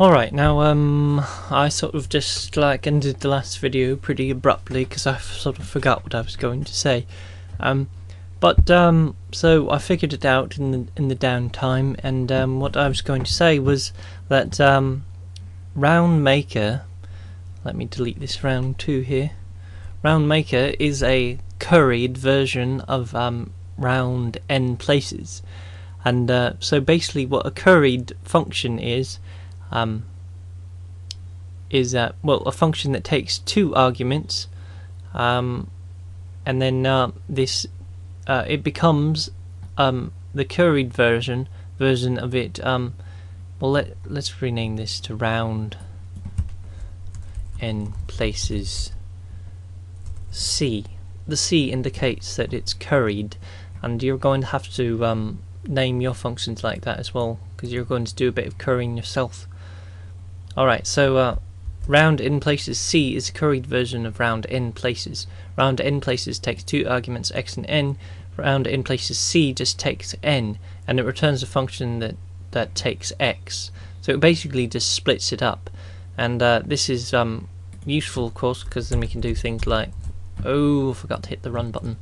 Alright, now I sort of just like ended the last video pretty abruptly because I sort of forgot what I was going to say. So I figured it out in the downtime, and what I was going to say was that Round Maker, let me delete this round 2 here. Round Maker is a curried version of round n places, and so basically what a curried function is well, a function that takes 2 arguments, and then it becomes the curried version of it. Well, let's rename this to round n places c. The c indicates that it's curried, and you're going to have to name your functions like that as well, because you're going to do a bit of currying yourself. Alright, so round n places c is a curried version of round n places. Round n places takes 2 arguments x and n. Round n places c just takes n, and it returns a function that takes x. So it basically just splits it up, and this is useful, of course, because then we can do things like, oh, I forgot to hit the run button.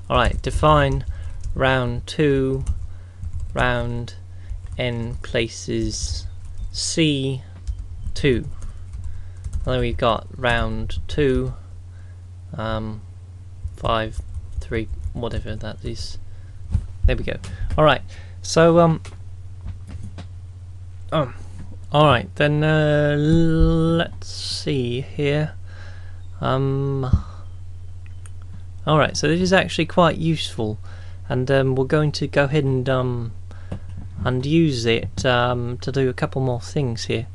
Alright, define round 2 round n places c 2. And then we've got round 2 5 3 whatever that is. There we go. Alright, so alright then, let's see here. Alright, so this is actually quite useful, and we're going to go ahead and use it to do a couple more things here.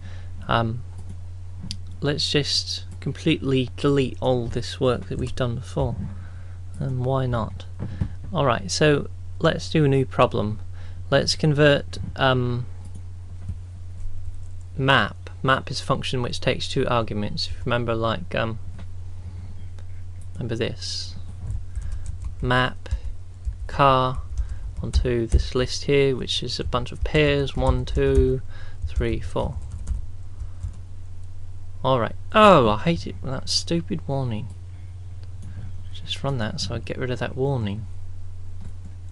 Let's just completely delete all this work that we've done before, and why not? Alright, so let's do a new problem. Let's convert map. Map is a function which takes 2 arguments. If you remember, like remember this. Map car onto this list here, which is a bunch of pairs, 1 2 3 4. Alright. Oh, I hate it with that stupid warning. Just run that so I get rid of that warning.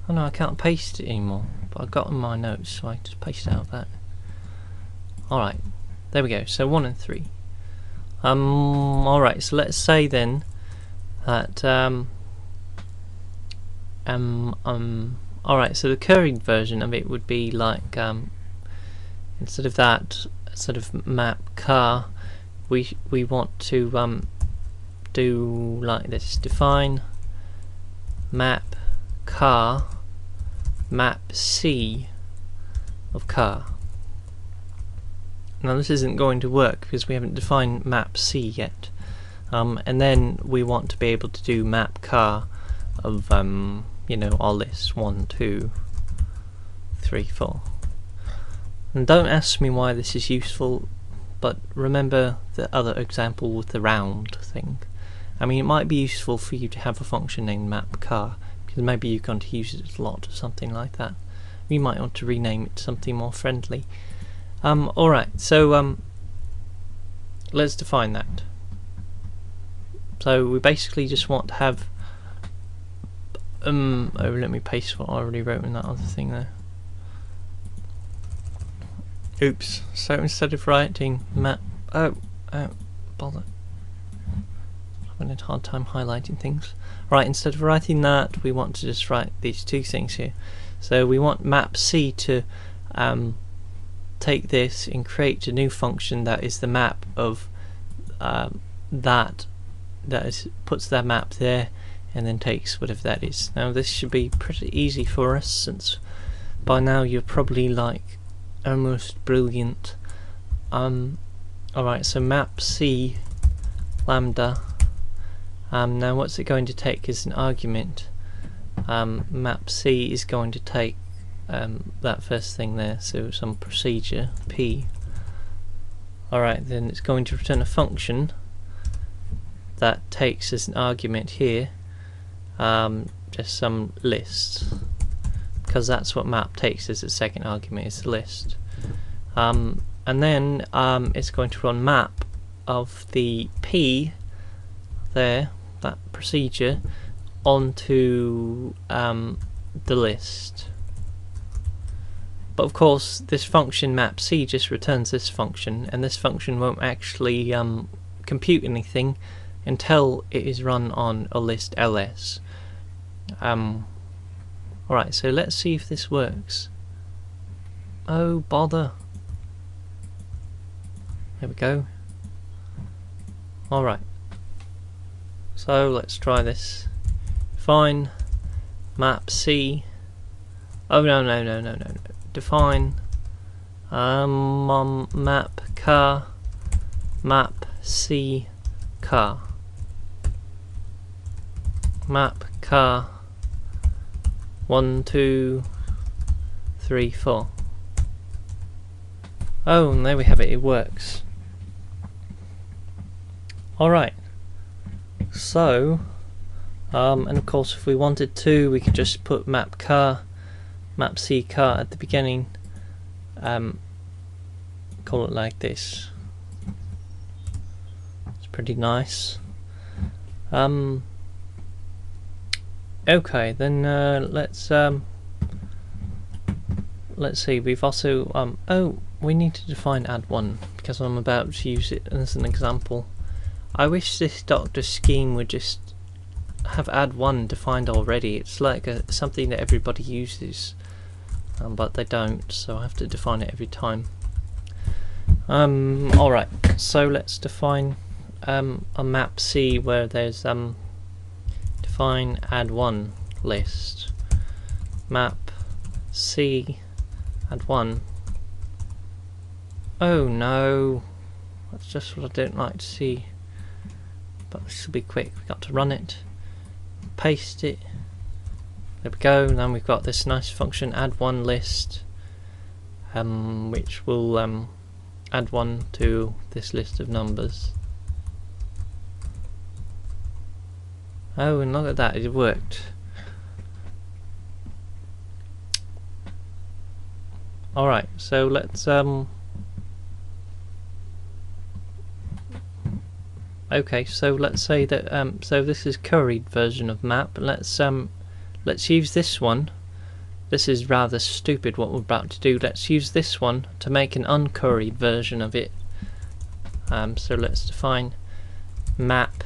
Oh no, I can't paste it anymore, but I've got it in my notes, so I just paste it out of that. Alright, there we go. So 1 and 3. Alright, so let's say then that alright, so the curried version of it would be like, instead of that sort of map car, we want to do like this. Define map car map c of car. Now this isn't going to work because we haven't defined map c yet, and then we want to be able to do map car of you know, our list 1 2 3 4. And don't ask me why this is useful, but remember the other example with the round thing. I mean, it might be useful for you to have a function named map car, because maybe you're going to use it a lot or something like that. You might want to rename it to something more friendly. Alright, so let's define that. So we basically just want to have oh, let me paste what I already wrote in that other thing there. Oops. So instead of writing map, oh bother, I'm having a hard time highlighting things. Right, instead of writing that, we want to just write these 2 things here. So we want map c to take this and create a new function that is the map of puts that map there, and then takes whatever that is. Now this should be pretty easy for us, since by now you're probably like almost brilliant. Alright, so map c lambda. Now what's it going to take as an argument? Map c is going to take that first thing there, so some procedure p. Alright, then it's going to return a function that takes as an argument here just some list, because that's what map takes as its second argument, is the list. and then it's going to run map of the P there, that procedure, onto the list. But of course this function mapc just returns this function, and this function won't actually compute anything until it is run on a list ls. Alright, so let's see if this works. Oh bother. There we go. Alright, so let's try this. Define mapc. Oh no. Define map car map c car map car 1 2 3 4. Oh, and there we have it. It works. Alright, so and of course if we wanted to, we could just put map car map c car at the beginning, call it like this. It's pretty nice. Okay, then let's see, we've also oh, we need to define add1 because I'm about to use it as an example. I wish this Doctor scheme would just have add1 defined already. It's like something that everybody uses, but they don't, so I have to define it every time. Alright, so let's define a map C where there's define add1 list. Map C add1. Oh no, that's just what I don't like to see. But this will be quick. We've got to run it, paste it. There we go. And then we've got this nice function add1 list, which will add 1 to this list of numbers. Oh, and look at that, it worked. Alright, so let's okay, so let's say that so this is curried version of map. Let's use this one. This is rather stupid what we're about to do. Let's use this one to make an uncurried version of it. So let's define map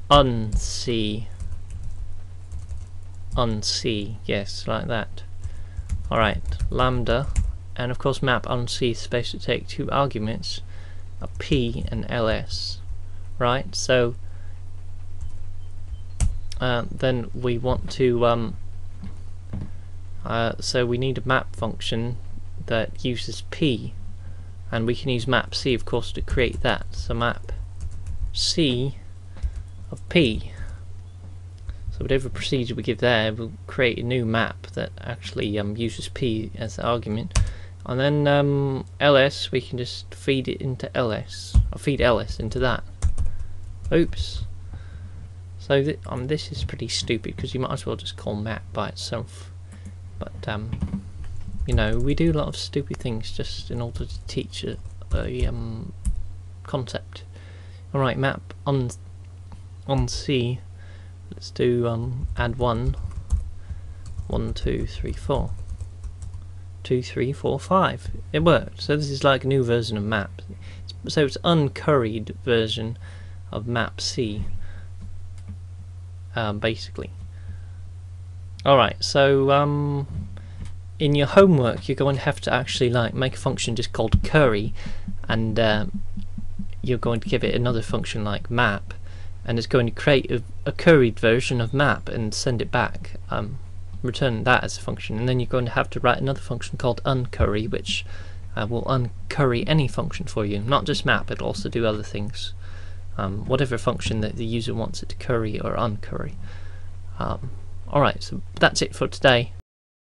unc. Yes, like that. Alright, lambda, and of course map unc is supposed to take two arguments, a p and ls. Right, so then we want to so we need a map function that uses p, and we can use map c of course to create that. So map c of p, so whatever procedure we give there will create a new map that actually uses p as the argument, and then ls, we can just feed it into ls, or feed ls into that. Oops. So this is pretty stupid because you might as well just call map by itself. But you know, we do a lot of stupid things just in order to teach a concept. Alright, map on C. Let's do add 1. 1 2 3 4. 2 3 4 5. It worked. So this is like a new version of map. So it's uncurried version of map C, basically. Alright, so in your homework you're going to have to actually like make a function just called curry, and you're going to give it another function like map, and it's going to create a curried version of map and send it back, return that as a function, and then you're going to have to write another function called uncurry, which will uncurry any function for you, not just map, it'll also do other things. Whatever function that the user wants it to curry or uncurry. Alright, so that's it for today.